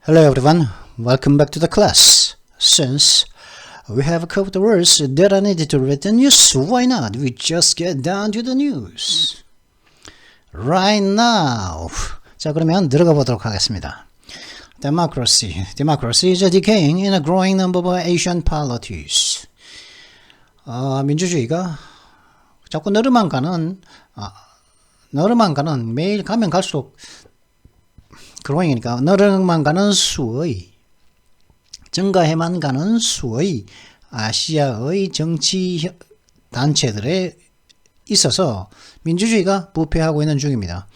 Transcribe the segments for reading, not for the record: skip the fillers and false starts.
Hello everyone, welcome back to the class. Since we have covered the words that are needed to read the news, why not we just get down to the news right now. 자, 그러면 들어가 보도록 하겠습니다. Democracy is decaying in a growing number of Asian polities. 민주주의가 자꾸 너르만 가는 매일 가면 갈수록 growing이니까 너르만 가는 수의 증가해만 가는 수의 아시아의 정치 단체들에 있어서 민주주의가 부패하고 있는 중입니다.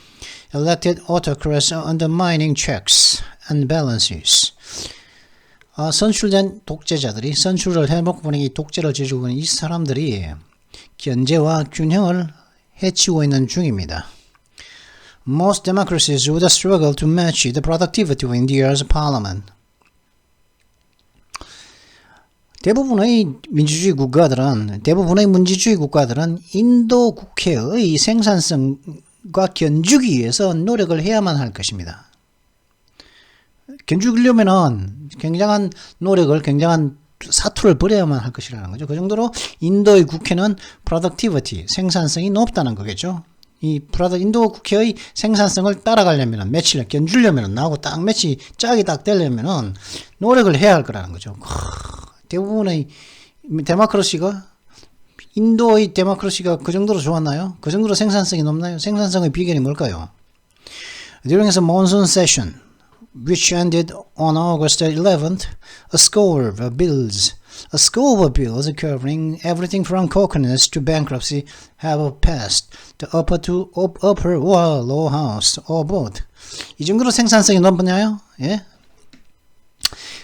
Elected autocrats are undermining checks and balances. 선출된 독재자들이 선출을 해놓고 보니 이 독재를 지지고 있는 이 사람들이 견제와 균형을 해치고 있는 중입니다. Most democracies would struggle to match the productivity of India's parliament. 대부분의 민주주의 국가들은 인도 국회의 생산성과 견주기 위해서 노력을 해야만 할 것입니다. 견주려면은 굉장한 노력을, 굉장한 사투를 벌여야만 할 것이라는 거죠. 그 정도로 인도의 국회는 productivity, 생산성이 높다는 거겠죠. 인도 국회의 생산성을 따라가려면, 매치를 견주려면, 나하고 딱 매치 짝이 딱 되려면 노력을 해야 할 거라는 거죠. 대부분의 인도의 데모크라시가 그 정도로 좋았나요? 그 정도로 생산성이 높나요? 생산성의 비결이 뭘까요? During the monsoon session, which ended on August 11th, a score of bills covering everything from coconuts to bankruptcy have passed the upper or lower house or both. 이 정도로 생산성이 높나요? 예?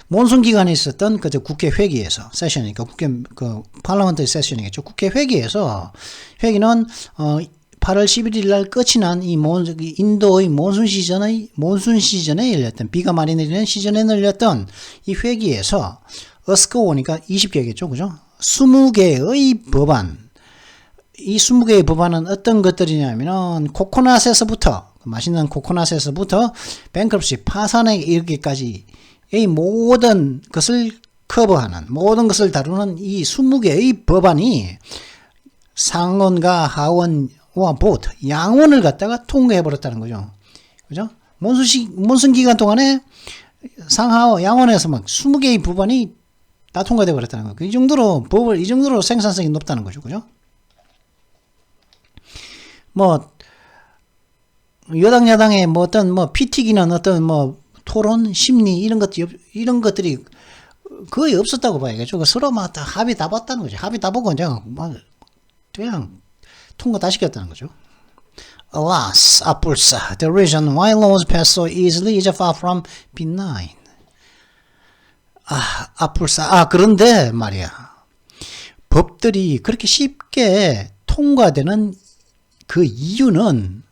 몬순 기간에 있었던 그 국회 회기에서 세션이니까 파라먼트 세션이겠죠. 국회 회기에서 회기는 8월 11일 날 끝이 난 이 인도의 몬순 시즌에 열렸던 비가 많이 내리는 시즌에 열렸던 이 회기에서 어스코오니까 20개겠죠. 그죠? 20개의 법안. 이 20개의 법안은 어떤 것들이냐면은 맛있는 코코넛에서부터 뱅크럽시 파산에 이르기까지 이 모든 것을 커버하는, 모든 것을 다루는 이 20개의 법안이 상원과 하원과 보트, 양원을 갖다가 통과해버렸다는 거죠. 그죠? 몬순 기간 동안에 상하원, 양원에서 막 20개의 법안이 다 통과돼 버렸다는 거예요. 이 정도로 생산성이 높다는 거죠. 그죠? 여당, 야당의 피 튀기는 토론, 심리, 이런 것들이 거의 없었다고 봐야겠죠. 서로 다 합의 다 봤다는 거죠. 합의 다 보고 그냥 통과 다 시켰다는 거죠. Alas, apursa, the reason why laws pass so easily is far from benign. 그런데 말이야. 법들이 그렇게 쉽게 통과되는 그 이유는,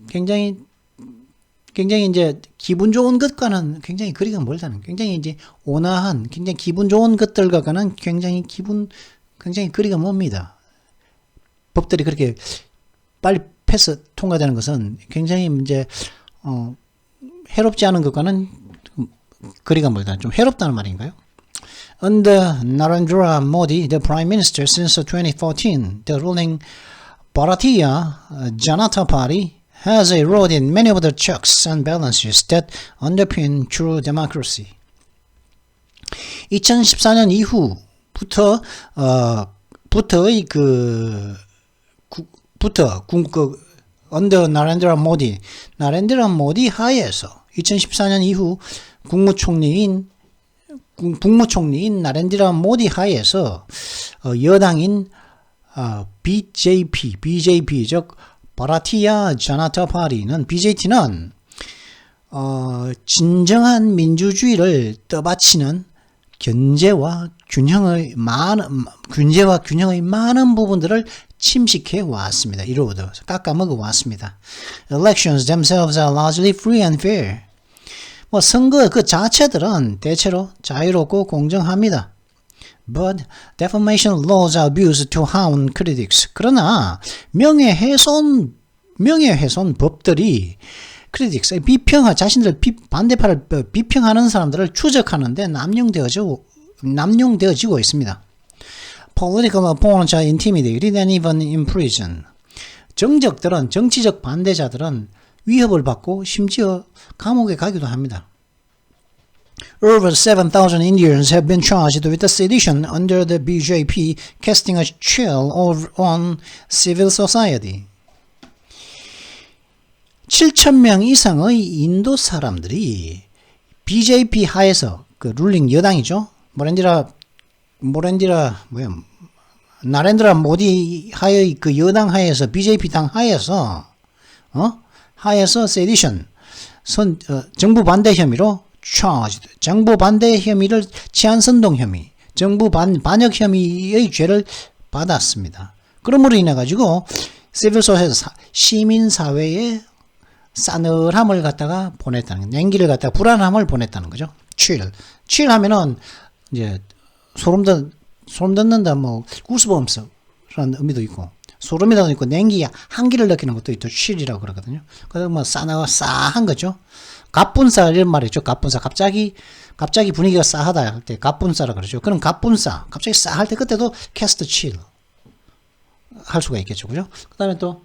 굉장히 이제 기분 좋은 것과는 굉장히 거리가 멀다는, 굉장히 이제 온화한, 굉장히 기분 좋은 것들과는 굉장히 거리가 멉니다. 법들이 그렇게 빨리 통과되는 것은 굉장히 이제, 해롭지 않은 것과는 거리가 멀다. 좀 해롭다는 말인가요? Under Narendra Modi, the Prime Minister since 2014, the ruling Bharatiya Janata Party has eroded many of the checks and balances that underpin true democracy. 2014년 이후부터 under 나렌드라 모디 하에서 2014년 이후 국무총리인 나렌드라 모디 하에서 여당인 BJP 즉 바라티야 자나타 파리는 BJT는 진정한 민주주의를 떠받치는 견제와 균형의 많은 부분들을 침식해 왔습니다. 이로부터 깎아먹어 왔습니다. Elections themselves are largely free and fair. 선거 그 자체들은 대체로 자유롭고 공정합니다. But defamation laws are abused to harm critics. 그러나 명예훼손 법들이 critics, 자신들 반대파를 비평하는 사람들을 추적하는데 남용되어지고 있습니다. Political opponents are intimidated and even imprisoned. 정치적 반대자들은 위협을 받고 심지어 감옥에 가기도 합니다. Over 7,000 Indians have been charged with sedition under the BJP, casting a chill on civil society. 7,000명 이상의 인도 사람들이 BJP 하에서 그 룰링 여당이죠. 나렌드라 모디 하의 그 여당 하에서 BJP 당 하에서 세디션 정부 반대 혐의로 charged. 정부 반대 혐의를 치안 선동 혐의, 정부 반역 혐의의 죄를 받았습니다. 그러므로 인해 가지고 시빌 소사이어티 시민 사회에 싸늘함을 갖다가 보냈다는, 냉기를 갖다가 불안함을 보냈다는 거죠. chill 하면은 이제 소름 돋는다, 뭐 구스범스라는 의미도 있고, 소름이라도 있고, 냉기 한기를 느끼는 것도 있죠. chill이라고 그러거든요. 그래서 뭐 싸한 거죠. 갑분싸 이런 말이죠. 갑분싸. 갑자기 분위기가 싸하다 할 때 갑분싸라 그러죠. 그럼 갑분싸, 갑자기 싸할 때 그때도 cast chill 할 수가 있겠죠. 그죠? 그 다음에 또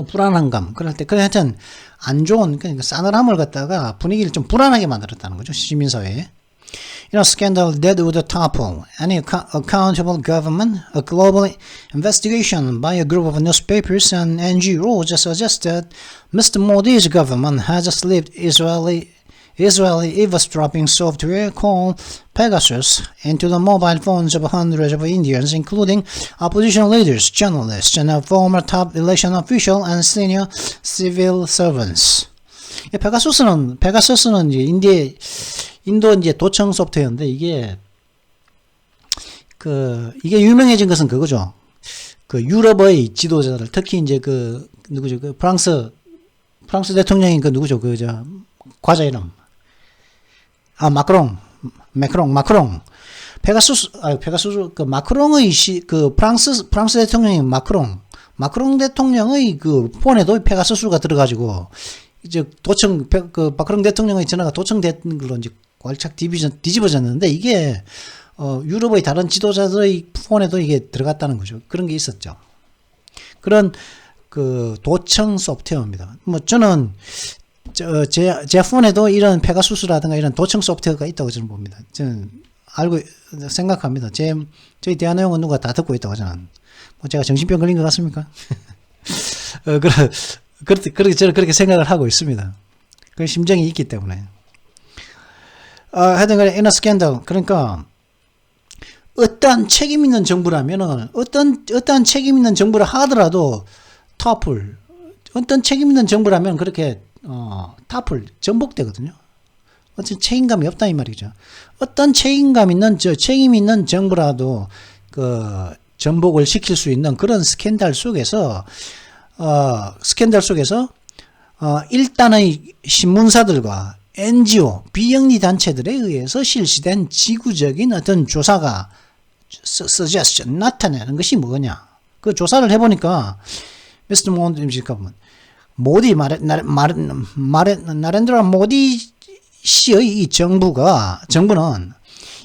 불안한 감. 그럴 때, 하여튼, 안 좋은, 그러니까 싸늘함을 갖다가 분위기를 좀 불안하게 만들었다는 거죠. 시민사회에. Scandal that would topple any accountable government. A global investigation by a group of newspapers and NGOs suggests that Mr. Modi's government has slipped Israeli eavesdropping software called Pegasus into the mobile phones of hundreds of Indians, including opposition leaders, journalists, and a former top election official and senior civil servants. 페가수스는 이제 인도 이제 도청 소프트웨어인데 이게 유명해진 것은 그거죠. 그 유럽의 지도자들, 특히 이제 누구죠? 그 프랑스 대통령인 누구죠? 과자 이름. 마크롱. 페가수스, 마크롱의 프랑스 대통령인 마크롱 대통령의 폰에도 페가수스가 들어가지고, 이제 마크롱 대통령의 전화가 도청된 걸로 이제 왈착 뒤집어졌는데, 이게, 유럽의 다른 지도자들의 폰에도 이게 들어갔다는 거죠. 그런 게 있었죠. 그런, 도청 소프트웨어입니다. 저는, 제 폰에도 이런 페가수스라든가 이런 도청 소프트웨어가 있다고 저는 봅니다. 저는 생각합니다. 저희 대화 내용은 누가 다 듣고 있다고 저는. 제가 정신병 걸린 것 같습니까? 저는 그렇게 생각을 하고 있습니다. 그 심정이 있기 때문에. 하여튼 간에, in a scandal. 그러니까, 어떠한 책임 있는 정부라면은, 어떠한 책임 있는 정부를 하더라도, 어떤 책임 있는 정부라면 그렇게, 전복되거든요. 어떤 책임감이 없다, 이 말이죠. 어떤 책임 있는 정부라도, 전복을 시킬 수 있는 그런 스캔들 속에서, 일단의 신문사들과 NGO, 비영리 단체들에 의해서 실시된 지구적인 어떤 조사가 suggestion, 나타내는 것이 뭐냐. 그 조사를 해보니까, Mr. 나렌드라 모디 씨의 이 정부는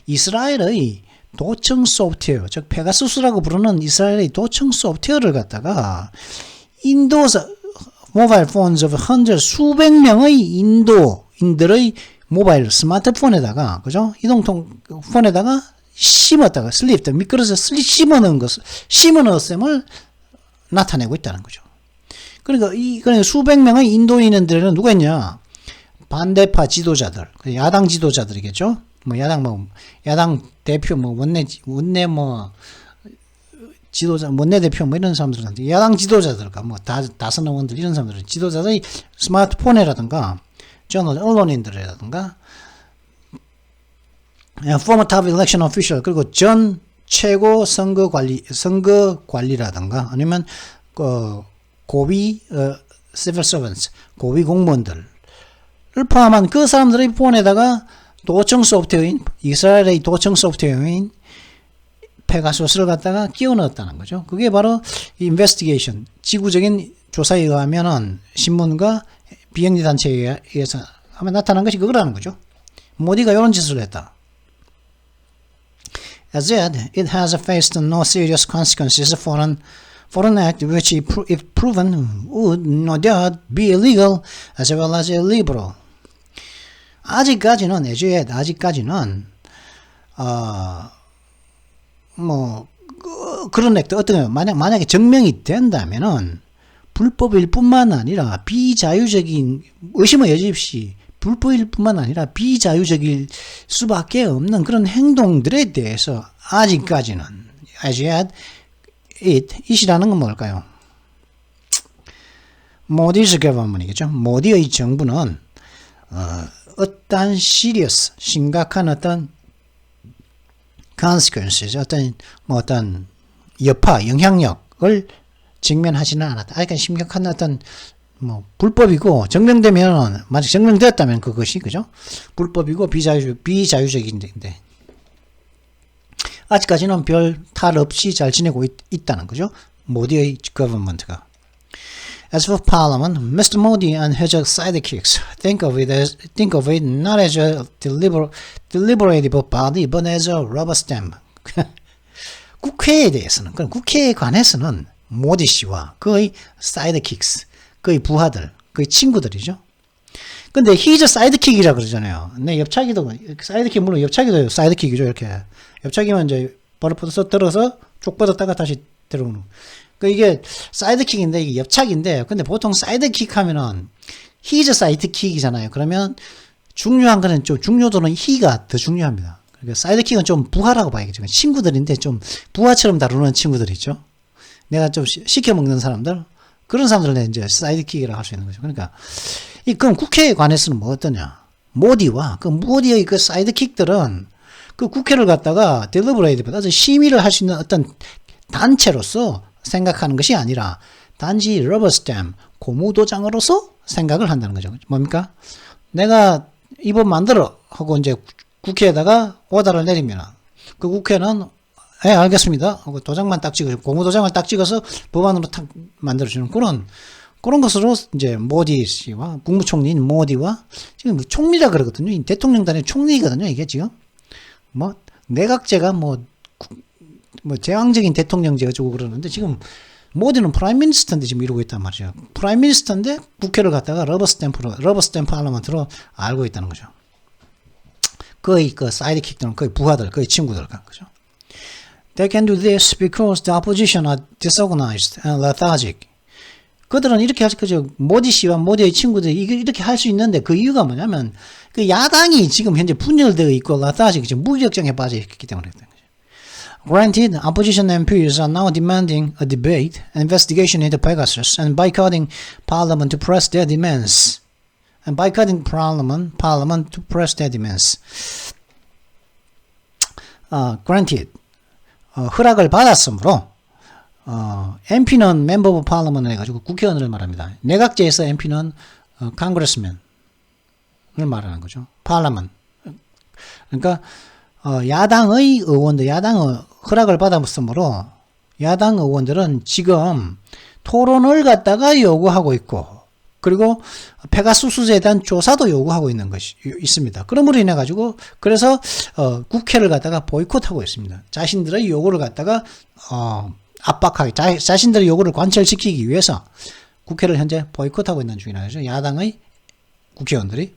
이스라엘의 도청 소프트웨어, 즉 페가수스라고 부르는 이스라엘의 도청 소프트웨어를 갖다가 인도사 모바일 폰즈 오브 헌들 수백 명의 인도인들의 모바일 스마트폰에다가, 그죠? 이동통 폰에다가 심었다가 미끄러져 심어넣었음을 나타내고 있다는 거죠. 그러니까 수백 명의 인도인들은 누가 있냐? 반대파 지도자들, 야당 지도자들이겠죠? 야당 대표, 원내 대표, 이런 사람들, 야당 지도자들과, 다선 의원들, 이런 사람들, 지도자들이 스마트폰이라든가, 언론인들이라든가, former top election official, 그리고 전 최고 선거 관리라든가, 아니면, 고위, civil servants, 고위 공무원들을 포함한 그 사람들의 폰에다가 도청 소프트웨어인, 이스라엘의 도청 소프트웨어인 페가수스를 갖다가 끼워 넣었다는 거죠. 그게 바로 investigation, 지구적인 조사에 의하면은 신문과 비영리 단체에 의해서 하면 나타난 것이 그거라는 거죠. 모디가 이런 짓을 했다. As yet, it has faced no serious consequences for an act which, if proven, would no doubt be illegal as well as illiberal. 아직까지는 그런 액트 어떤 만약에 증명이 된다면은 불법일 뿐만 아니라 비자유적인 의심의 여지 없이 불법일 뿐만 아니라 비자유적일 수밖에 없는 그런 행동들에 대해서 아직까지는 as yet it이라는 건 뭘까요? 모디's government이겠죠. 모디의 정부는 어떤 serious 심각한 어떤 consequences 어떤 여파 영향력을 직면하지는 않았다. 그러니까 심각한 어떤 불법이고 증명되면 만약 증명되었다면 그것이 그죠? 불법이고 비자유적인데 아직까지는 별 탈 없이 잘 지내고 있다는 거죠. 모디의 government가. As for Parliament, Mr. Modi and his sidekicks think of it not as a deliberative body, but as a rubber stamp. 국회에 대해서는, 그럼 국회에 관해서는 모디 씨와 그의 sidekicks, 그의 부하들, 그의 친구들이죠. 근데 he's a sidekick이라 그러잖아요. 내 옆차기도, sidekick, 물론 옆차기도 sidekick이죠, 이렇게. 옆차기만 이제 버릇버릇 들어서 쪽 뻗었다가 다시 들어오는. 이게 사이드킥인데 이게 옆착인데 근데 보통 사이드킥 하면은 he's a sidekick이잖아요. 그러면 중요한 거는 좀 중요도는 he가 더 중요합니다. 그러니까 사이드킥은 좀 부하라고 봐야겠죠. 친구들인데 좀 부하처럼 다루는 친구들이죠. 내가 좀 시켜먹는 사람들 그런 사람들은 이제 사이드킥이라고 할 수 있는 거죠. 그러니까 그럼 국회에 관해서는 뭐 어떠냐? 모디와 그 모디의 그 사이드킥들은 그 국회를 갖다가 델리버레이티브 아주 심의를 할 수 있는 어떤 단체로서 생각하는 것이 아니라 단지 러버 스탬 고무도장으로서 생각을 한다는 거죠. 뭡니까? 내가 이 법 만들어 하고 이제 국회에다가 오다를 내리면 그 국회는 알겠습니다 하고 도장만 딱 찍어 고무도장을 딱 찍어서 법안으로 딱 만들어주는 그런 것으로 이제 모디 씨와 국무총리인 모디와 지금 총리라 그러거든요. 대통령단의 총리거든요. 이게 지금 내각제가 제왕적인 대통령제 어쩌고 그러는데 지금 모디는 프라임 미니스터인데 지금 이러고 있단 말이죠. 프라임 미니스터인데 국회를 갖다가 러버 스탬 파르라멘트로 알고 있다는 거죠. 거의 그 사이드킥들은 거의 부하들, 거의 친구들과 그죠. They can do this because the opposition are disorganized and lethargic. 그들은 이렇게 할 수, 그죠. 모디 씨와 모디의 친구들이 이렇게 할 수 있는데 그 이유가 뭐냐면 그 야당이 지금 현재 분열되어 있고 lethargic, 무력정에 빠져 있기 때문에 그런 거죠. Granted, opposition MPs are now demanding a debate, an investigation into Pegasus, and boycotting Parliament to press their demands. And boycotting Parliament to press their demands. Granted, 허락을 받았으므로 MP는 Member of Parliament 해가지고 국회의원을 말합니다. 내각제에서 MP는 Congressman을 말하는 거죠. Parliament. 그러니까 야당의 의원들, 야당의 허락을 받았으므로 야당 의원들은 지금 토론을 갖다가 요구하고 있고 그리고 페가수스에 대한 조사도 요구하고 있는 것이 있습니다. 그러므로 인해 가지고 그래서 국회를 갖다가 보이콧하고 있습니다. 자신들의 요구를 갖다가 압박하기, 자신들의 요구를 관철시키기 위해서 국회를 현재 보이콧하고 있는 중이라죠. 야당의 국회의원들이.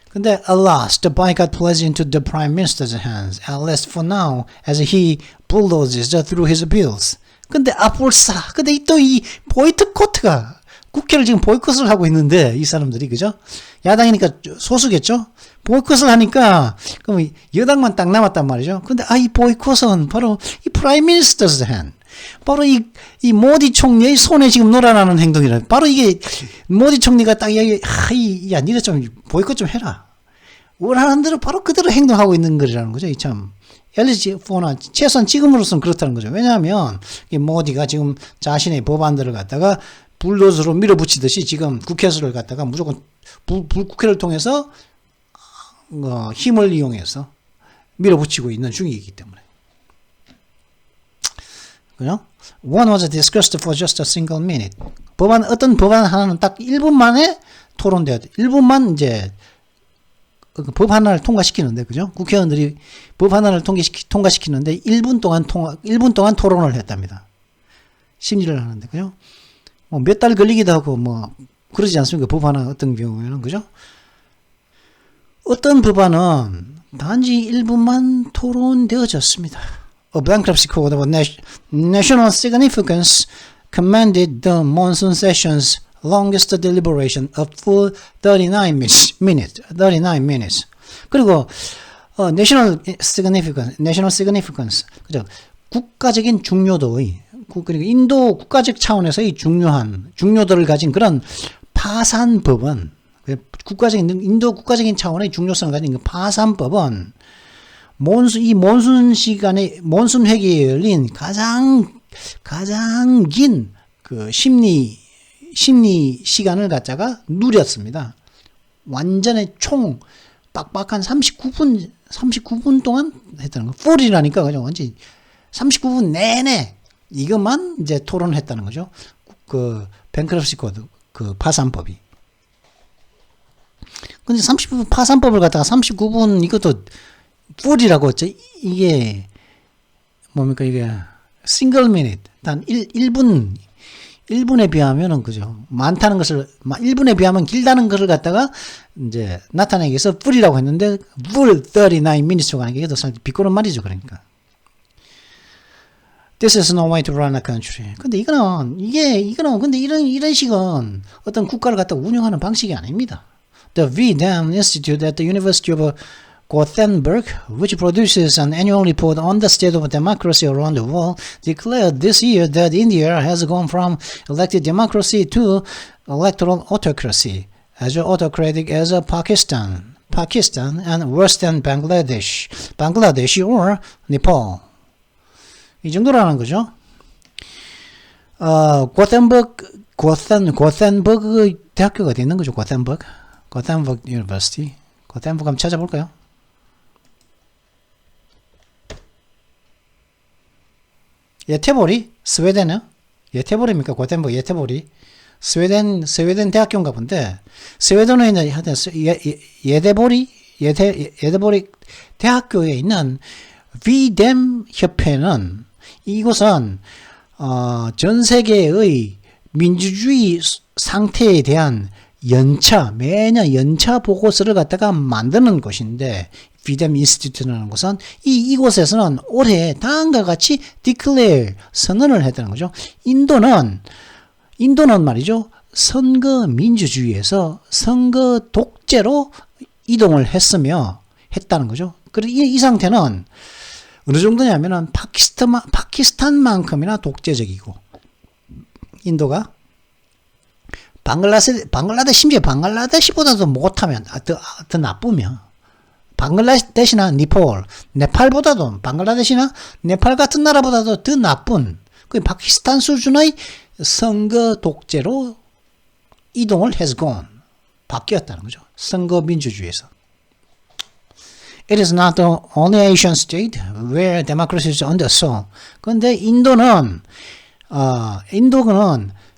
근데 alas, the boycott plays into the Prime Minister's hands, at least for now, as he bulldozes through his bills. 근데 근데 또 이 보이콧가 국회를 지금 보이콧을 하고 있는데 이 사람들이 그죠? 야당이니까 소수겠죠? 보이콧을 하니까 그럼 여당만 딱 남았단 말이죠. 근데 이 보이콧은 바로 이 Prime Minister's hand. 바로 이 모디 총리의 손에 지금 놀아나는 행동이라. 바로 이게 모디 총리가 딱 야, 니네 좀 보이콧 좀 해라. 원하는 대로 바로 그대로 행동하고 있는 거라는 거죠. 이 참 LG 포나 최소한 지금으로서는 그렇다는 거죠. 왜냐하면 이 모디가 지금 자신의 법안들을 갖다가 불도저로 밀어붙이듯이 지금 국회를 갖다가 무조건 국회를 통해서 힘을 이용해서 밀어붙이고 있는 중이기 때문에. 그죠? One was discussed for just a single minute. 어떤 법안 하나는 딱 1분 만에 토론되었다. 일부만 이제 법 하나를 통과시키는데, 그죠? 국회의원들이 법 하나를 통과시키는데 1분 동안 토론을 했답니다. 심리를 하는데, 그죠? 뭐 몇 달 걸리기도 하고, 뭐, 그러지 않습니까? 법 하나 어떤 경우에는, 그죠? 어떤 법안은 단지 1분만 토론되어졌습니다. A bankruptcy court of national significance commanded the monsoon session's longest deliberation of full 39 minutes. 그리고 national significance, 그죠? 국가적인 중요도의, 그리고 인도 국가적 차원에서의 중요도를 가진 그런 파산법은, 인도 국가적인 차원의 중요성을 가진 그 파산법은 이 몬순 회기에 열린 가장 긴 그 심리 시간을 갖다가 누렸습니다. 완전히 총 빡빡한 39분 동안 했다는 거. 풀이라니까, 그죠? 완전히 39분 내내 이것만 이제 토론을 했다는 거죠. 그 뱅크럽시 코드, 그 파산법이. 근데 39분 파산법을 갖다가 39분 이것도 풀이라고 했죠. 이게 뭡니까, 이게 싱글 미닛, 단 1분에 비하면은, 그죠? 많다는 것을, 1분에 비하면 길다는 것을 갖다가 이제 나타내기 위해서 풀이라고 했는데, full 39 minutes가 아니고 이게 더 비꼬는 말이죠. 그러니까. This is no way to run a country. 근데 근데 이런 식은 어떤 국가를 갖다가 운영하는 방식이 아닙니다. The V-Dem Institute at the University of Gothenburg, which produces an annual report on the state of democracy around the world, declared this year that India has gone from elected democracy to electoral autocracy, as autocratic as Pakistan, and worse than Bangladesh or Nepal. 이 정도라는 거죠. 고텐버그 대학교가 어디 있는 거죠? 고텐버그 University. 고텐버그 한번 찾아볼까요? 예테보리? 스웨덴이요? 예테보리입니까? 고텐버그 예테보리? 스웨덴 대학교인가 본데, 스웨덴에 있는 예테보리 대학교에 있는 V-Dem 협회는, 이곳은 전 세계의 민주주의 상태에 대한 매년 연차 보고서를 갖다가 만드는 곳인데, V-Dem 인스티튜트라는 곳은 이곳에서는 올해 다음과 같이 declare 선언을 했다는 거죠. 인도는 말이죠, 선거 민주주의에서 선거 독재로 이동을 했다는 거죠. 그리고 이 상태는 어느 정도냐면은 파키스탄만큼이나 독재적이고, 인도가 심지어 방글라데시보다도 못하면, 더 나쁘면, 방글라데시나 네팔보다도, 방글라데시나 네팔 같은 나라보다도 더 나쁜, 그 파키스탄 수준의 선거 독재로 이동을 바뀌었다는 거죠. 선거 민주주의에서. It is not the only Asian state where democracy is under assault. 그런데 인도는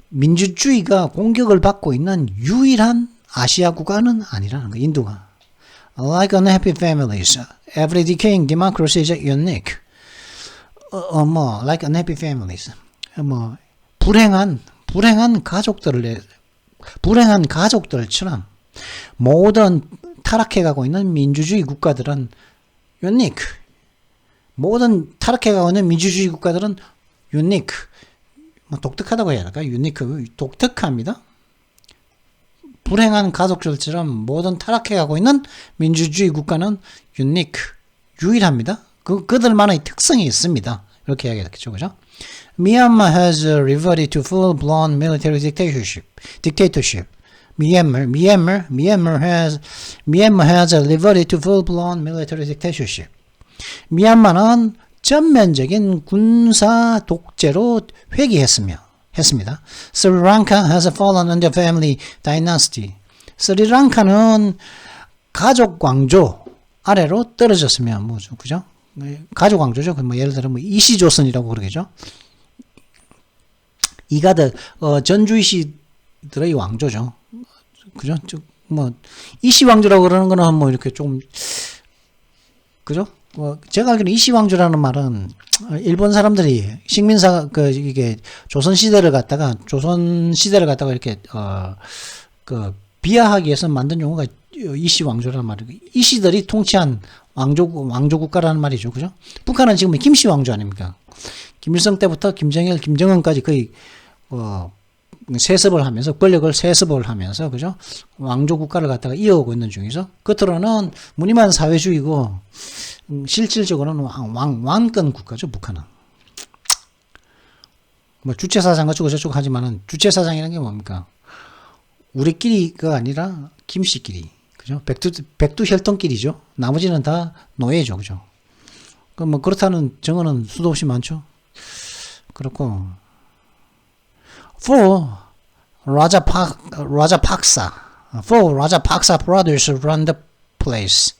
민주주의가 공격을 받고 있는 유일한 아시아 국가는 아니라는 거예요. 인도가. Like unhappy families, every decaying democracy is unique. Like unhappy families. 불행한 가족들처럼 모든 타락해가고 있는 민주주의 국가들은 unique. 모든 타락해가고 있는 민주주의 국가들은 unique. 독특하다고 해야 할까? unique. 독특합니다. 불행한 가족들처럼 모든 타락해가고 있는 민주주의 국가는 unique. 유일합니다. 그들만의 특성이 있습니다. 이렇게 이야기하겠죠, 그죠? Myanmar has reverted to full-blown military dictatorship. Myanmar has reverted to full-blown military dictatorship. 미얀마는 전면적인 군사 독재로 회귀했습니다. Sri Lanka has fallen under family dynasty. 스리랑카는 가족 왕조 아래로 떨어졌으면 뭐죠, 그죠? 가족 왕조죠. 예를 들어 이시조선이라고 그러겠죠. 이가드 전주이시들의 왕조죠. 그죠? 뭐 이시왕조라고 그러는 거는 뭐 이렇게 조금 그죠? 제가 알기로는 이시왕조라는 말은 일본 사람들이 식민사 이게 조선 시대를 갖다가 이렇게 그 비하하기 위해서 만든 용어가 이시왕조라는 말이고, 이시들이 통치한 왕조 국가라는 말이죠, 그죠? 북한은 지금 김씨왕조 아닙니까? 김일성 때부터 김정일, 김정은까지 거의 세습을 하면서, 권력을 세습을 하면서, 그죠? 왕조 국가를 갖다가 이어오고 있는 중이죠. 겉으로는 무늬만 사회주의고, 실질적으로는 왕권 국가죠, 북한은. 뭐, 주체사상 어쩌고 저쩌고 하지만은, 주체사상이라는 게 뭡니까? 우리끼리가 아니라, 김씨끼리. 그죠? 백두혈통끼리죠. 나머지는 다 노예죠, 그죠? 뭐, 그렇다는 정언은 수도 없이 많죠. 그렇고, For Raja Paksa brothers run the place.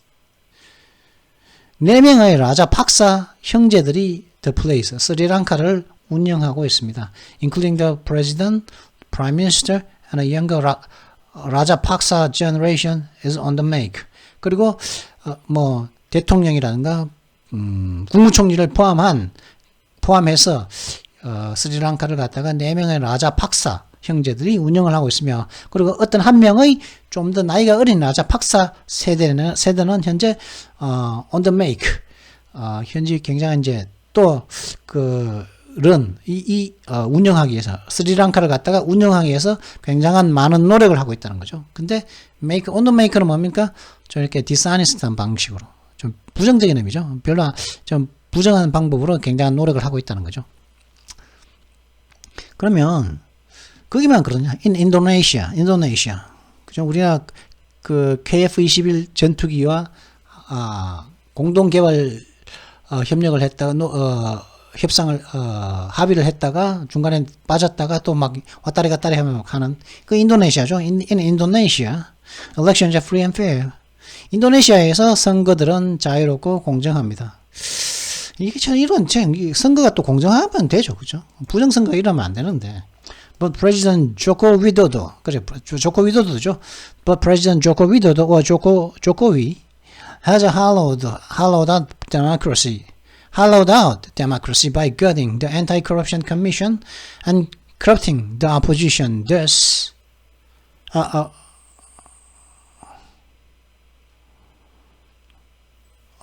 4명의 라자 박사 형제들이 the place, 스리랑카를 운영하고 있습니다. Including the president, prime minister, and a younger Raja Paksa generation is on the make. 그리고 뭐 대통령이라든가 국무총리를 포함해서 스리랑카를 갖다가 4명의 라자 박사 형제들이 운영을 하고 있으며, 그리고 어떤 한 명의 좀 더 나이가 어린 라자 박사 세대는 현재 on the make, 현재 굉장히 이제 또 운영하기 위해서, 스리랑카를 갖다가 운영하기 위해서 굉장한 많은 노력을 하고 있다는 거죠. 근데 make, on the make는 뭡니까? 좀 이렇게 dishonest한 방식으로, 좀 부정적인 의미죠. 별로 좀 부정한 방법으로 굉장한 노력을 하고 있다는 거죠. 그러면 거기만 그러냐? 인도네시아. 그죠? 우리나라 그 KF-21 전투기와 공동 개발 협력을 했다가 합의를 했다가 중간에 빠졌다가 또 막 왔다리 갔다리 하는 그 인도네시아죠. In Indonesia, elections are free and fair. 인도네시아에서 선거들은 자유롭고 공정합니다. 이게 참 선거가 또 공정하면 되죠, 그죠? 부정선거 이러면 안 되는데. But President Joko Widodo, 그래, Joko Widodo죠. But President Joko Widodo or Jokowi has hollowed out democracy by gutting the Anti-Corruption Commission and corrupting the opposition. Thus,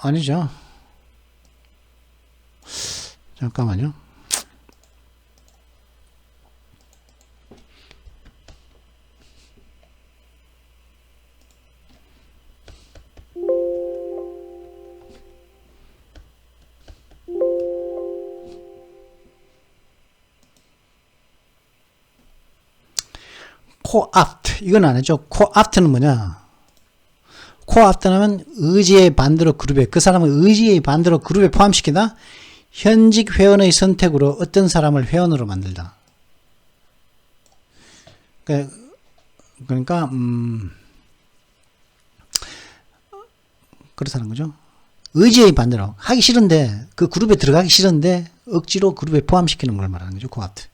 아니죠. 잠깐만요. co-opt, 이건 안 했죠. co-opt는 뭐냐? co-opt는 의지의 반대로 그룹에, 그 사람의 의지의 반대로 그룹에 포함시키다. 현직 회원의 선택으로 어떤 사람을 회원으로 만들다. 그러니까 그렇다는 거죠. 의지의 반대로 하기 싫은데, 그 그룹에 들어가기 싫은데 억지로 그룹에 포함시키는 걸 말하는 거죠. co-opt.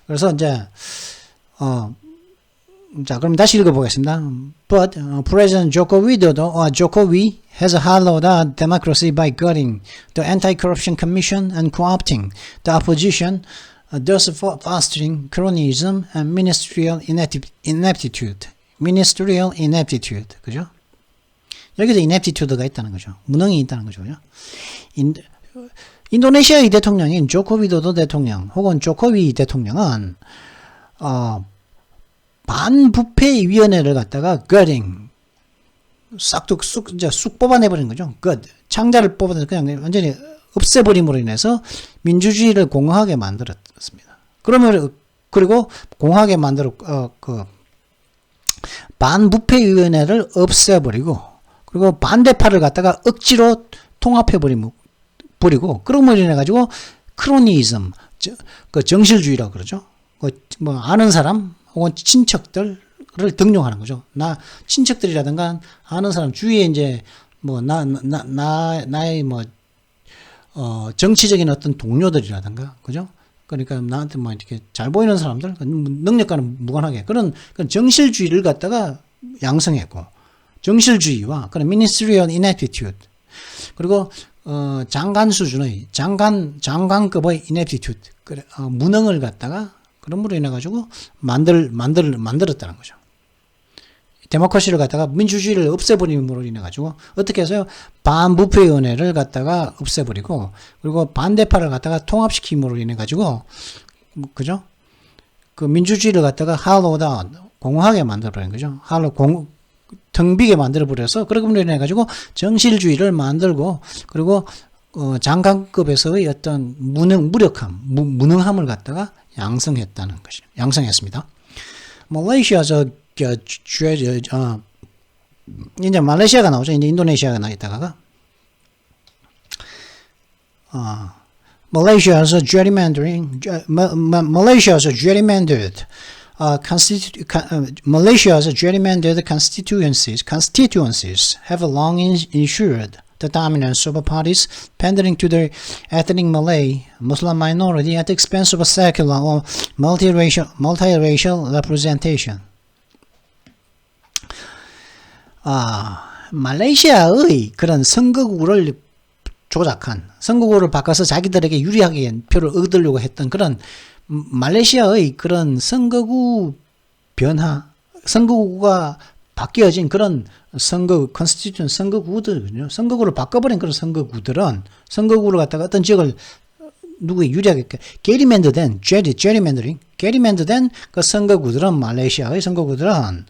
그래서 이제 자, 그럼 다시 읽어보겠습니다. But President Joko Widodo or Jokowi has hollowed out democracy by gutting the Anti-Corruption Commission and co-opting the opposition, thus fostering cronyism and ministerial ineptitude. ministerial ineptitude. 그죠? 여기서 ineptitude가 있다는 거죠. 무능이 있다는 거죠. 그죠? 인도네시아의 대통령인 조코 위도도 대통령 혹은 조코위 대통령은 반부패위원회를 갖다가 gutting, 쑥 뽑아내버린 거죠. gut, 창자를 뽑아내서 그냥 완전히 없애버림으로 인해서 민주주의를 공허하게 만들었습니다. 그리고 공허하게 반부패위원회를 없애버리고, 그리고 반대파를 갖다가 억지로 통합해버리고, 그런 인해 가지고 크로니즘, 그 정실주의라고 그러죠. 뭐 아는 사람 혹은 친척들을 등용하는 거죠. 친척들이라든가 아는 사람 주위에 이제 나의 정치적인 어떤 동료들이라든가, 그죠? 그러니까 나한테 뭐 이렇게 잘 보이는 사람들, 능력과는 무관하게 그런 정실주의를 갖다가 양성했고, 정실주의와 그런 ministerial ineptitude, 그리고 장관 수준의 장관급의 ineptitude, 무능을 갖다가 그런 으로 인해 가지고 만들었다는 거죠. 데모크라시를 갖다가 민주주의를 없애버림으로 인해 가지고 어떻게 해서요? 반부패위원회를 갖다가 없애버리고, 그리고 반대파를 갖다가 통합시킴으로 인해 가지고, 그죠? 그 민주주의를 갖다가 hollowed out, 공허하게 만들어버린 거죠. 텅 비게 만들어버려서, 그러므로 인해 가지고 정실주의를 만들고, 그리고 장관급에서의 어떤 무능함을 갖다가 양성했다는 것이, 양성했습니다. 말레이시아에서 이제 말레이시아가 나오죠. 이제 인도네시아가 나있다가 Malaysia's gerrymandering, Malaysia's gerrymandered constituencies have long ensured the dominance of parties pandering to the ethnic Malay Muslim minority at the expense of a secular or multiracial representation. 말레이시아의 그런 선거구를 조작한, 선거구를 바꿔서 자기들에게 유리하게 표를 얻으려고 했던 그런 말레이시아의 그런 선거구 변화, 선거구가 바뀌어진 그런 컨스티튜션 선거구들은요, 선거구를 바꿔버린 그런 선거구들은, 선거구를 갖다가 어떤 지역을 누구에 유리하게, 게리맨드된, 게리맨드된 그 선거구들은, 말레이시아의 선거구들은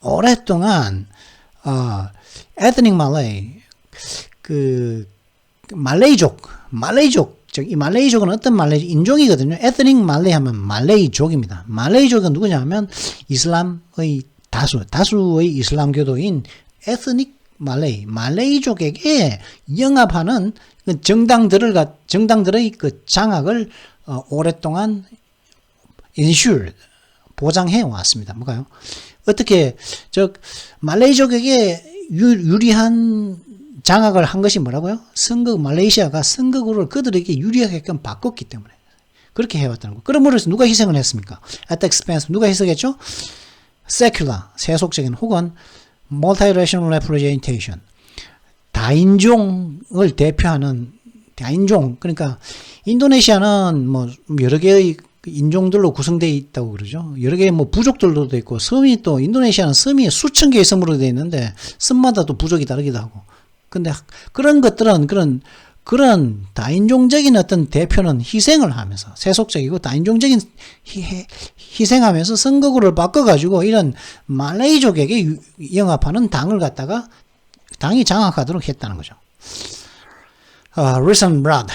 오랫동안 에트닉 말레이, 말레이족, 이 말레이족은 어떤 말레이 인종이거든요. 에트닉 말레이 하면 말레이족입니다. 말레이족은 누구냐 하면 이슬람의 다수의 이슬람교도인 에트닉 말레이족에게 영합하는 그 정당들의 그 장악을 오랫동안 ensured, 보장해 왔습니다. 뭐가요? 어떻게 말레이족에게 유리한 장악을 한 것이 뭐라고요? 말레이시아가 선거구를 그들에게 유리하게끔 바꿨기 때문에 그렇게 해왔다는 거. 그러므로 누가 희생을 했습니까? At the expense, 누가 희생했죠? secular, 세속적인 혹은 multiracial representation, 다인종을 대표하는 다인종, 그러니까 인도네시아는 뭐 여러 개의 인종들로 구성되어 있다고 그러죠. 여러 개의 뭐 부족들도 있고, 섬이 또 인도네시아는 섬이 수천 개의 섬으로 되어 있는데 섬마다 또 부족이 다르기도 하고. 근데 그런 것들은 그런 다인종적인 어떤 대표는 희생을 하면서, 세속적이고 다인종적인 희생하면서 선거구를 바꿔가지고 이런 말레이족에게 영합하는 당을 갖다가 당이 장악하도록 했다는 거죠. Recent blood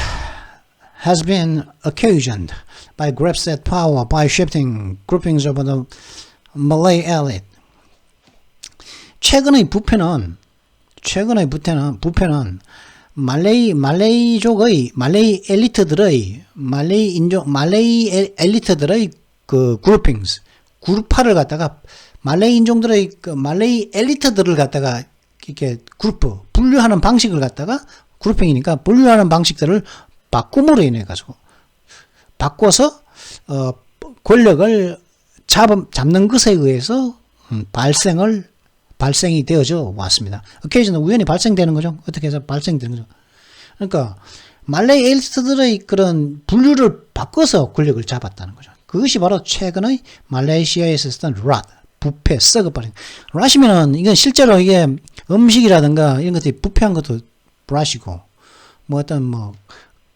has been occasioned by grabs at power by shifting groupings of the Malay elite. 최근의 부패는 말레이족의 말레이 엘리트들의 그 그룹화를 갖다가 말레이 인종들의 그 말레이 엘리트들을 갖다가 이렇게 분류하는 방식을 갖다가 그룹핑이니까 분류하는 방식들을 바꿈으로 인해 가지고 바꿔서 권력을 잡는 것에 의해서 발생이 되어져 왔습니다. occasionally 우연히 발생되는 거죠. 어떻게 해서 발생되는 거죠. 그러니까 말레이 엘리트들의 그런 분류를 바꿔서 권력을 잡았다는 거죠. 그것이 바로 최근의 말레이시아에서 있었던 부패, 썩어버린. 랏이면은 이건 실제로 이게 음식이라든가 이런 것들이 부패한 것도 랏이고, 뭐 어떤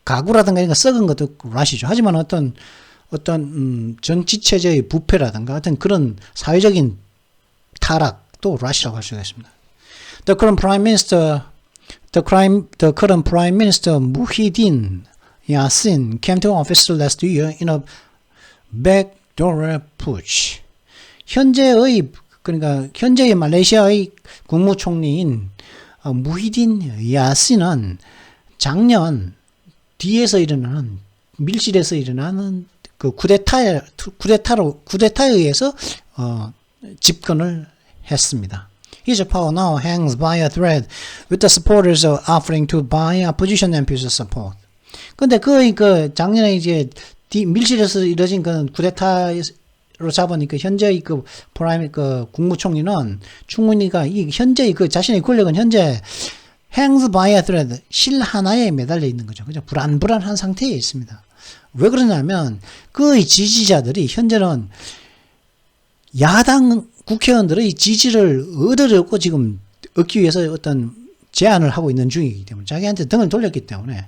가구라든가 이런 거 썩은 것도 랏이죠. 하지만 어떤 정치 체제의 부패라든가 어떤 그런 사회적인 타락도 랏이라고 할 수가 있습니다. The current Prime Minister Muhyiddin Yassin came to office last year in a backdoor putsch. 현재의 말레이시아의 국무총리인 무히딘 야신은 작년 뒤에서 일어나는 밀실에서 일어나는 그 쿠데타에 의해서 집권을 했습니다. His power now hangs by a thread, with the supporters offering to buy opposition MPs support. 근데 작년에 이제 밀실에서 이뤄진 그 쿠데타로 잡으니까 현재의 그 프라임 그 국무총리는 충분히가 이 현재의 그 자신의 권력은 현재 hangs by a thread 실 하나에 매달려 있는 거죠. 그죠? 불안한 상태에 있습니다. 왜 그러냐면 그의 지지자들이 현재는 야당 국회의원들의 지지를 얻으려고 지금 얻기 위해서 어떤 제안을 하고 있는 중이기 때문에 자기한테 등을 돌렸기 때문에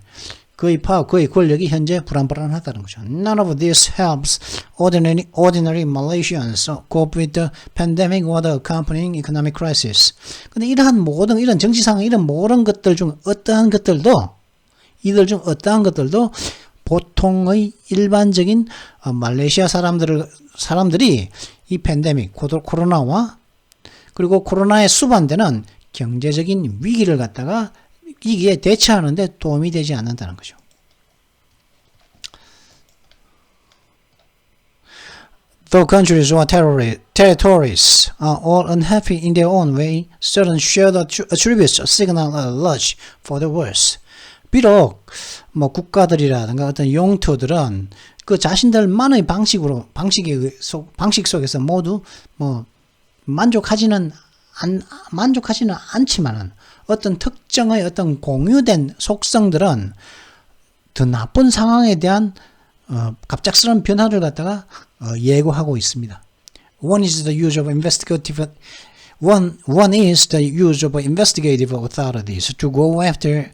그의 그의 권력이 현재 불안하다는 거죠. None of this helps ordinary Malaysians cope with the pandemic or the accompanying economic crisis. 근데 이러한 모든 이런 정치 상황 이런 모든 것들 중 어떠한 것들도 보통의 일반적인 말레이시아 사람들이 이 팬데믹 코로나와 그리고 코로나에 수반되는 경제적인 위기를 갖다가 이기에 대처하는데 도움이 되지 않는다는 거죠. Though countries or territories are all unhappy in their own way, certain shared attributes signal a lurch for the worse. 비록 뭐 국가들이라든가 어떤 영토들은 그 자신들만의 방식 속에서 모두 뭐 만족하지는 않지만은 어떤 특정의 어떤 공유된 속성들은 더 나쁜 상황에 대한 갑작스러운 변화를 갖다가 예고하고 있습니다. One is the use of investigative authorities to go after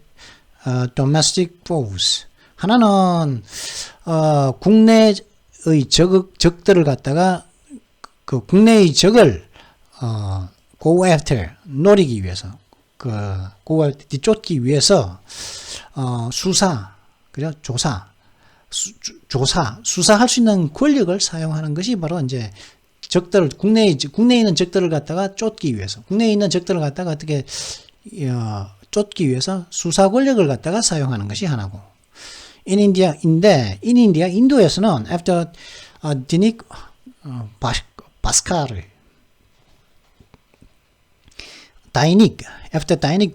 domestic foes. 하나는 국내의 적들을 갖다가 그 국내의 적을 go after 노리기 위해서 go after 쫓기 위해서 그죠? 수사할 수 있는 권력을 사용하는 것이 바로 이제 적들을 국내에 있는 적들을 갖다가 쫓기 위해서 국내에 있는 적들을 갖다가 어떻게 쫓기 위해서 수사 권력을 갖다가 사용하는 것이 하나고 인도에서는 after Dinik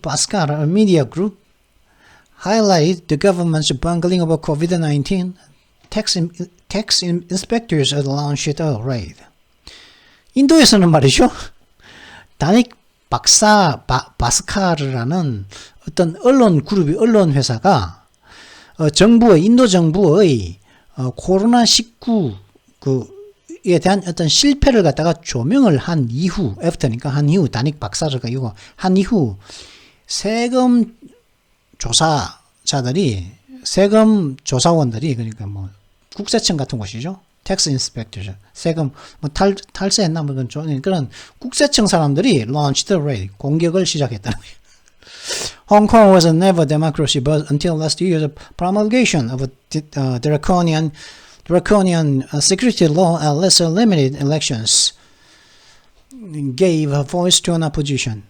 Bhaskar, a media group, highlighted the government's bungling over COVID-19. Tax inspectors launched a raid. 인도에서는 말이죠. 다닉 바스카르라는 어떤 언론 회사가 인도 정부의 코로나19에 대한 어떤 실패를 갖다가 조명을 한 이후, 다닉 박사르가 이거 한 이후 세금 조사원들이 그러니까 뭐 국세청 같은 곳이죠. 텍스 인스펙터, 세금 뭐 탈세했나 뭐 그런 국세청 사람들이 launched the raid, 공격을 시작했다는 거예요. Hong Kong was never democracy, but until last year's promulgation of a draconian security law and lesser limited elections gave a voice to an opposition.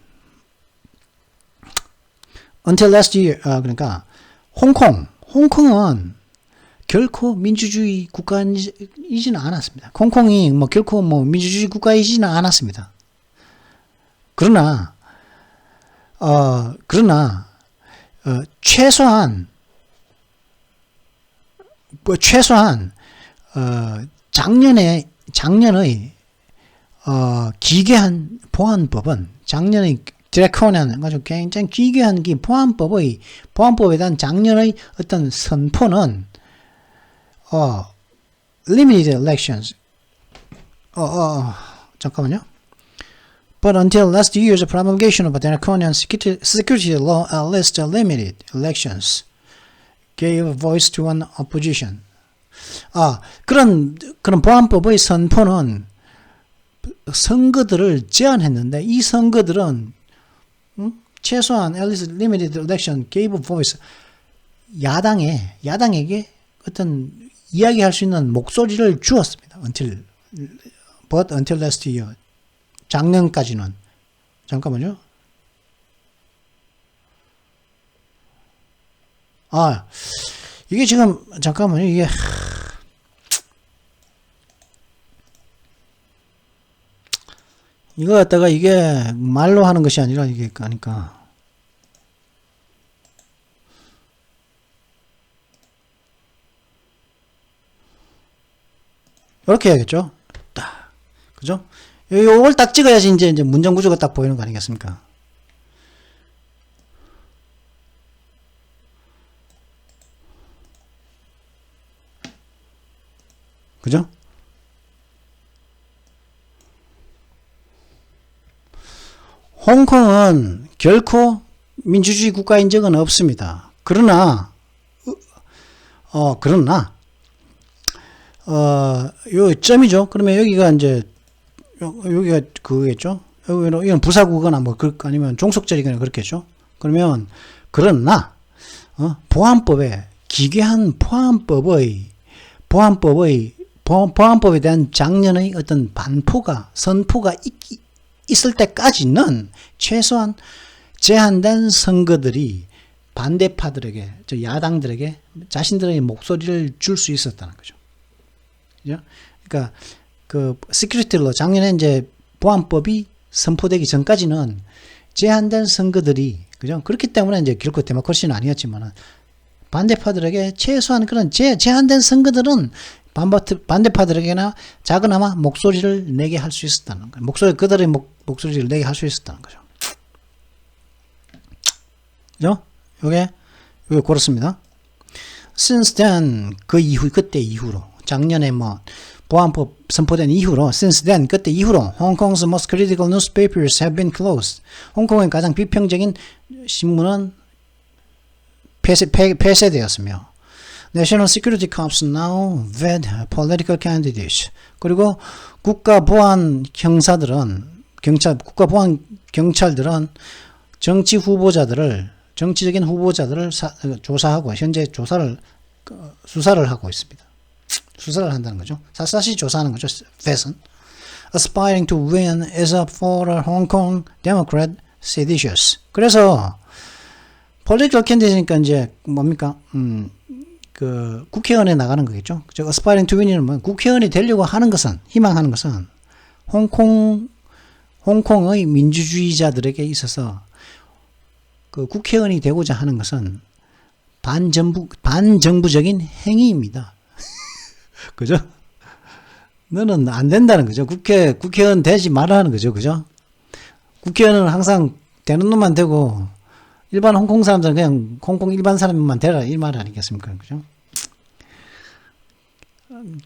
Until last year, 그러니까 홍콩은 결코 민주주의 국가이지는 않았습니다. 홍콩이 결코 민주주의 국가이지는 않았습니다. 그러나 최소한 작년의 기괴한 보안법은 작년의 드래코니안 아주 굉장히 기괴한 보안법에 대한 작년의 어떤 선포는 limited elections 잠깐만요. But until last year's promulgation of a draconian security law, at least limited elections gave voice to an opposition. 그런 보안법의 선포는 선거들을 제한했는데 이 선거들은 최소한 at least limited election gave voice 야당에게 어떤 이야기할 수 있는 목소리를 주었습니다. But until last year. 작년까지는. 잠깐만요. 이게 지금 잠깐만요. 이거 갖다가 이게 말로 하는 것이 아니라 이게 하니까 이렇게 해야겠죠. 딱. 그죠? 요걸 딱 찍어야지 이제 문장 구조가 딱 보이는 거 아니겠습니까? 그죠? 홍콩은 결코 민주주의 국가인 적은 없습니다. 그러나 요 점이죠. 그러면 여기가 이제 여기가 그거겠죠. 이건 부사구거나 뭐 아니면 종속절이거나 그렇겠죠. 그러면 그러나 보안법에 기괴한 보안법에 대한 작년의 어떤 선포가 있을 때까지는 최소한 제한된 선거들이 반대파들에게, 야당들에게 자신들의 목소리를 줄 수 있었다는 거죠. 그죠? 그러니까 그 시큐리티로 작년에 이제 보안법이 선포되기 전까지는 제한된 선거들이, 그죠? 그렇기 때문에 이제 결코 데모크라시는 아니었지만은 반대파들에게 최소한 그런 제한된 선거들은 반대파들에게나 작은아마 목소리를 내게 할 수 있었다는 거예요. 그들의 목소리를 내게 할 수 있었다는 거죠. 그죠? 요게 그렇습니다. Since then, 그때 이후로, 작년에 보안법 선포된 이후로, since then, 그때 이후로, Hong Kong's most critical newspapers have been closed. 홍콩의 가장 비평적인 신문은 폐쇄되었으며, National Security Corps now vet political candidates. 그리고 국가보안 경찰들은 정치적인 후보자들을 조사하고, 현재 수사를 하고 있습니다. 수사를 한다는 거죠. 샅샅이 조사하는 거죠. vet은. Aspiring to win is up for a Hong Kong Democrat seditious. 그래서 political candidate니까 이제 뭡니까? 그 국회의원에 나가는 거겠죠. aspiring to win이는 뭐 국회의원이 되려고 하는 것은, 희망하는 것은 홍콩의 민주주의자들에게 있어서 그 국회의원이 되고자 하는 것은 반정부적인 행위입니다. 그죠? 너는 안 된다는 거죠. 국회의원 되지 말라는 거죠. 그죠? 국회의원은 항상 되는 놈만 되고, 일반 홍콩 사람들은 그냥 홍콩 일반 사람만 되라, 이 말 아니겠습니까? 그죠?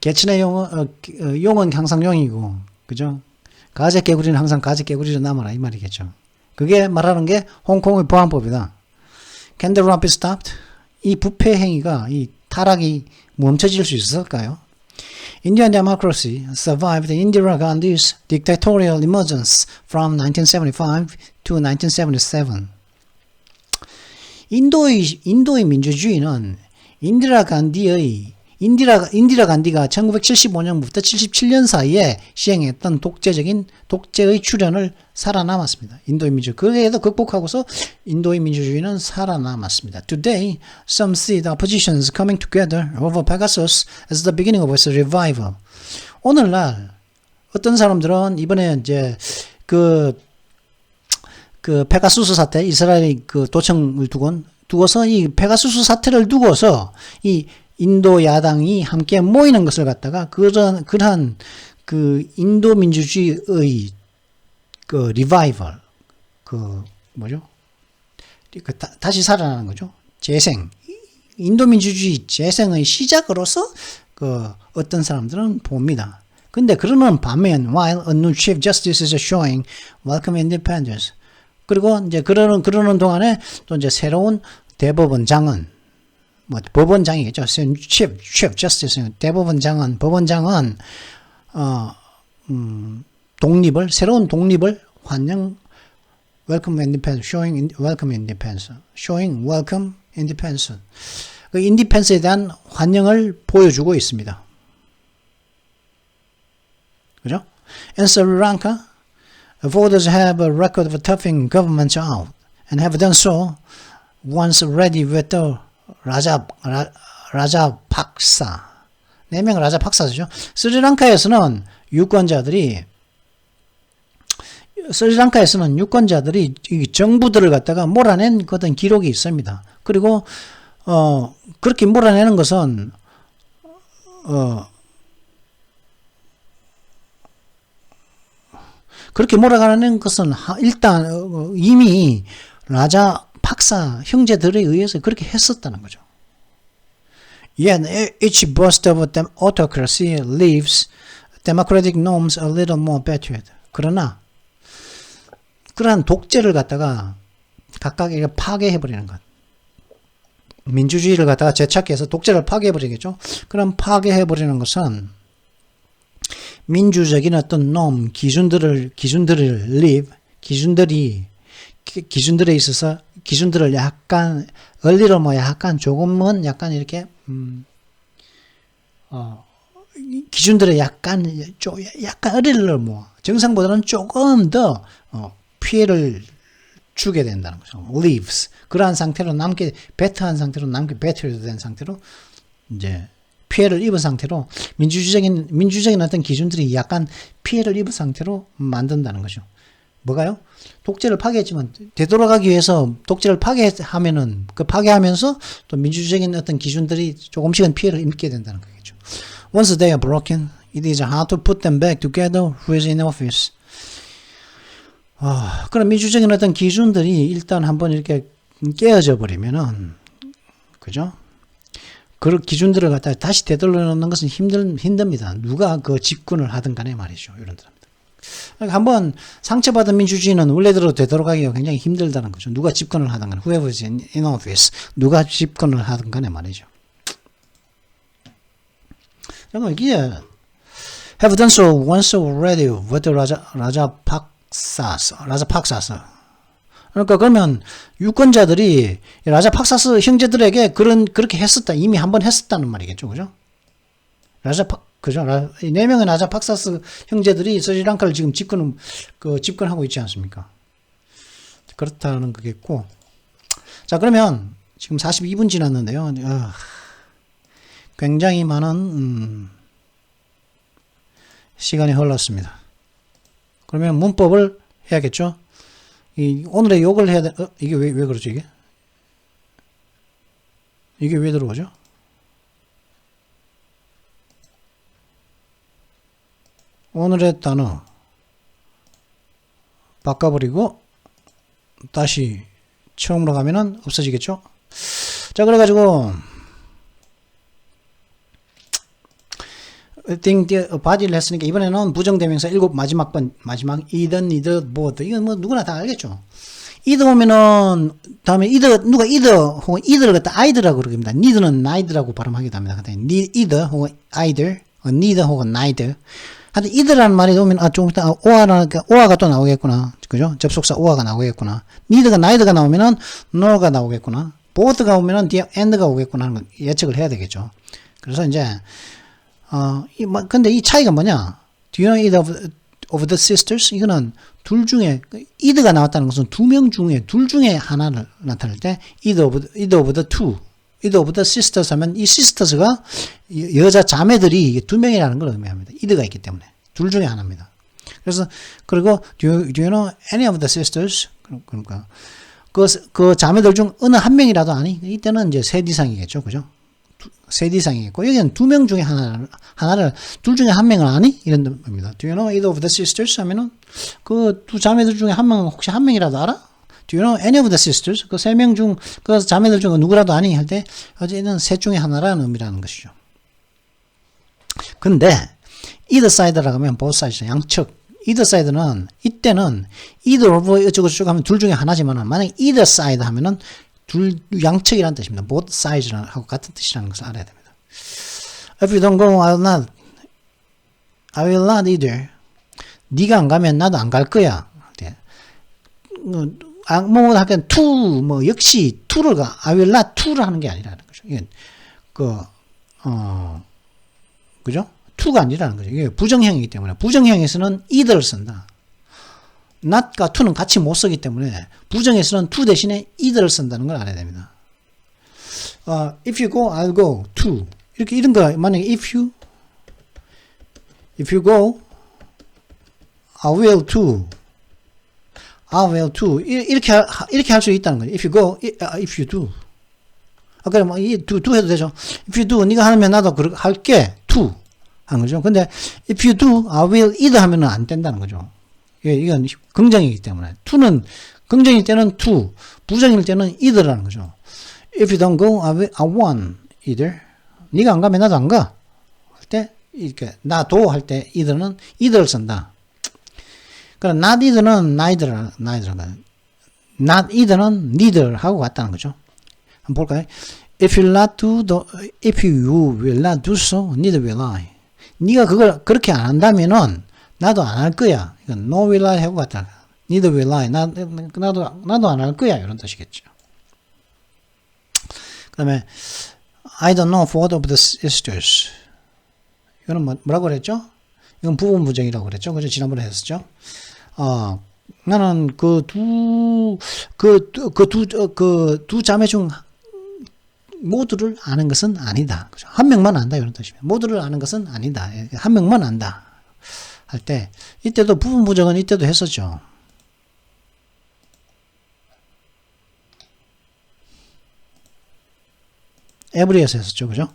개친의 용은 항상 용이고, 그죠? 가재 개구리는 항상 가재 개구리로 남아라, 이 말이겠죠. 그게 말하는 게 홍콩의 보안법이다. Can the rot be stopped? 이 부패 행위가, 이 타락이 멈춰질 수 있을까요? Indian democracy survived Indira Gandhi's dictatorial emergence from 1975 to 1977. 인도의 민주주의는 인디라 간디가 1975년부터 77년 사이에 시행했던 독재의 출현을 살아남았습니다. 인도의 민주주의. 그에도 극복하고서 인도의 민주주의는 살아남았습니다. Today, some see the oppositions coming together over Pegasus as the beginning of its revival. 오늘날 어떤 사람들은 이번에 이제 그 페가수스 사태, 이스라엘의 그 도청을 두고서 이 페가수스 사태를 두고서 이 인도 야당이 함께 모이는 것을 갖다가 그러한 그 인도 민주주의의 그 리바이벌, 그 뭐죠? 다시 살아나는 거죠. 재생. 인도 민주주의 재생의 시작으로서 그 어떤 사람들은 봅니다. 근데 그러는 반면 while a new chief justice is showing welcome independence. 그리고 이제 그러는 동안에 또 이제 새로운 대법원장은 법원장이겠죠. chief justice 법원장은 새로운 독립을 welcome independence, showing welcome independence. 그 인디펜스에 대한 환영을 보여주고 있습니다. 그죠? In Sri Lanka, voters have a record of toughing governments out and have done so once already with the 라자팍사. 4명 라자팍사죠. 스리랑카에서는 유권자들이 이 정부들을 갖다가 몰아낸 어떤 기록이 있습니다. 그리고 그렇게 몰아내는 것은 그렇게 몰아가는 것은 일단 이미 라자 박사 형제들에 의해서 그렇게 했었다는 거죠. Yet each burst of autocracy leaves democratic norms a little more battered. 그러나 그러한 독재를 갖다가 각각 파괴해버리는 것. 민주주의를 갖다가 재찾기해서 독재를 파괴해버리겠죠. 그럼 파괴해버리는 것은 민주적인 어떤 놈, 기준들을 leave, 기준들에 있어서 기준들을 약간 얼리로 뭐 약간 조금은 약간 이렇게 기준들에 약간 얼리를 뭐 정상보다는 조금 더 피해를 주게 된다는 거죠. leaves. 그러한 상태로 배트한 상태로 배트된 상태로 이제 피해를 입은 상태로 민주적인 어떤 기준들이 약간 피해를 입은 상태로 만든다는 거죠. 뭐가요? 독재를 파괴했지만 되돌아가기 위해서 독재를 파괴하면은 그 파괴하면서 또 민주적인 어떤 기준들이 조금씩은 피해를 입게 된다는 거겠죠. Once they are broken, it is hard to put them back together who is in office. 그럼 민주적인 어떤 기준들이 일단 한번 이렇게 깨어져 버리면은, 그죠? 그 기준들을 갖다 다시 되돌려 놓는 것은 힘듭니다. 누가 그 집권을 하든 간에 말이죠. 이런 데입니다. 한번 상처받은 민주주의는 원래대로 되돌아가기가 굉장히 힘들다는 거죠. 누가 집권을 하든 간에, whoever is in office, 누가 집권을 하든 간에 말이죠. 그러면 이게 have done so once already with 라자 박사스. 그러니까 그러면 유권자들이 라자 박사스 형제들에게 그렇게 했었다. 이미 한번 했었다는 말이겠죠. 그죠? 그죠? 4명의 라자 박사스 형제들이 스리랑카를 지금 집권하고 있지 않습니까? 그렇다는 거겠고. 자, 그러면 지금 42분 지났는데요. 굉장히 많은 시간이 흘렀습니다. 그러면 문법을 해야겠죠? 오늘의 욕을 해야 돼. 이게 왜 그러죠, 이게? 이게 왜 들어오죠? 오늘의 단어 바꿔버리고 다시 처음으로 가면은 없어지겠죠? 자, 그래가지고 바디를 했으니까 이번에는 부정대명사 7 마지막 이든 보드. 이건 뭐 누구나 다 알겠죠. 이드 오면은 다음에 누가 이드 혹은 이드를 갖다 아이드라고 그럽니다. 니드는 나이드라고 발음하기도 합니다. 이드 혹은 아이들, 니드 혹은 나이드. 하여튼 이드라는 말이 오면 좀 이따 오아가 또 나오겠구나. 그죠? 접속사 오아가 나오겠구나. 니드가 나이드가 나오면은 no가 나오겠구나. both가 오면은 뒤에 and가 오겠구나 하는 거 예측을 해야 되겠죠. 그래서 이제 근데 이 차이가 뭐냐? Do you know either of the sisters? 이거는 둘 중에, either가 나왔다는 것은 두 명 중에, 둘 중에 하나를 나타낼 때, either of the two, either of the sisters 하면 이 sisters가 여자 자매들이 두 명이라는 걸 의미합니다. either가 있기 때문에. 둘 중에 하나입니다. 그래서, 그리고, do you know any of the sisters? 그러니까, 그 자매들 중 어느 한 명이라도 아니? 이때는 이제 셋 이상이겠죠. 그죠? 셋 이상이겠고, 여기는 두 명 중에 하나를, 둘 중에 한 명은 아니? 이런 겁니다. Do you know either of the sisters? 하면은, 그 두 자매들 중에 한 명은 혹시 한 명이라도 알아? Do you know any of the sisters? 그 세 명 중, 그 자매들 중에 누구라도 아니? 할 때, 어제는 셋 중에 하나라는 의미라는 것이죠. 근데, either side라고 하면 both sides, 양측. either side는, 이때는, either of 어쩌고저쩌고 하면 둘 중에 하나지만, 만약에 either side 하면은, 양측이라는 뜻입니다. both sides하고 같은 뜻이라는 것을 알아야 됩니다. If you don't go, I will not either. 네가 안 가면 나도 안 갈 거야. 뭐 하여간 to 역시 to를 I will not to를 하는 게 아니라는 거죠. 이게 그죠? to가 아니라는 거죠. 이게 부정형이기 때문에 부정형에서는 either를 쓴다. not과 to는 같이 못 쓰기 때문에 부정에서는 to 대신에 either를 쓴다는 걸 알아야 됩니다. If you go, I'll go to. 이런 거 만약에 if you go, I will to. I will to. 이렇게 할 수 있다는 거예요. If you go, if you do. 그럼 do 해도 되죠. If you do, 네가 하면 나도 할게. to 하는 거죠. 근데 if you do, I will either 하면은 안 된다는 거죠. 예, 이건 긍정이기 때문에. to는 긍정일 때는 to, 부정일 때는 either라는 거죠. If you don't go, I won't either. 네가 안 가면 나도 안 가. 할 때 이렇게 나도 할 때 either는 either를 쓴다. 그럼 not either는 neither가 not either는 neither 하고 같다는 거죠. 한번 볼까요? If you will not do so, neither will I. 네가 그걸 그렇게 안 한다면은 나도 안 할 거야. 이건 no will I 하고 같다. neither will I. 나도 안 할 거야. 이런 뜻이겠죠. 그다음에 I don't know for what of the sisters. 이거는 뭐라고 그랬죠? 이건 부분 부정이라고 그랬죠. 그죠? 지난번에 했었죠. 나는 그 두 자매 중 모두를 아는 것은 아니다. 그죠? 한 명만 안다. 이런 뜻입니다. 모두를 아는 것은 아니다. 한 명만 안다. 할 때, 이때도 부분 부정은 이때도 했었죠. 에브리에서 했었죠. 그죠?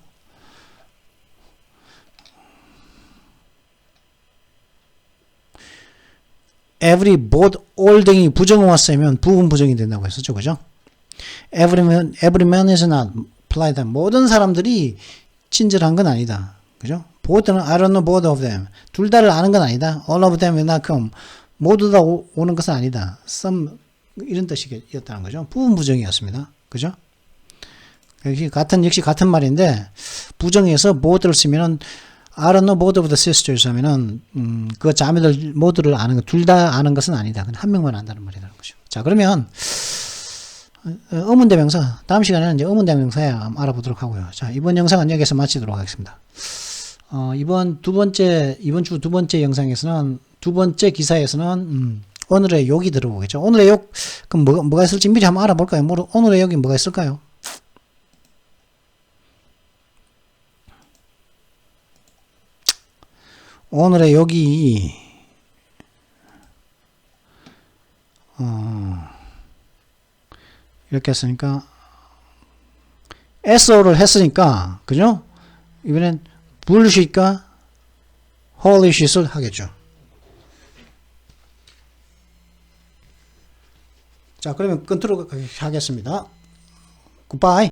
every, both, all 등이 부정어가 쓰면 부분 부정이 된다고 했었죠. 그죠? every man is not applied. 모든 사람들이 친절한 건 아니다. 그죠? both는 I don't know both of them. 둘 다를 아는 건 아니다. all of them will not come. 모두 다 오는 것은 아니다. some 이런 뜻이었다는 거죠. 부분 부정이었습니다. 그죠? 역시 같은 말인데 부정에서 both를 쓰면은 I don't know both of the sisters 하면은 그 자매들 모두를 아는 것, 둘 다 아는 것은 아니다. 그냥 한 명만 안다는 말이라는 거죠. 자, 그러면 의문대명사 다음 시간에는 이제 의문대명사에 알아보도록 하고요. 자, 이번 영상은 여기서 마치도록 하겠습니다. 이번 주 두 번째 영상에서는 두 번째 기사에서는 오늘의 욕이 들어오겠죠. 오늘의 욕 그럼 뭐가 있을지 미리 한번 알아볼까요? 오늘의 욕이 뭐가 있을까요? 오늘의 욕이 이렇게 했으니까 SO를 했으니까 그죠? 이번엔 bullshit과 holy shit을 하겠죠. 자, 그러면 끊도록 하겠습니다. 굿바이.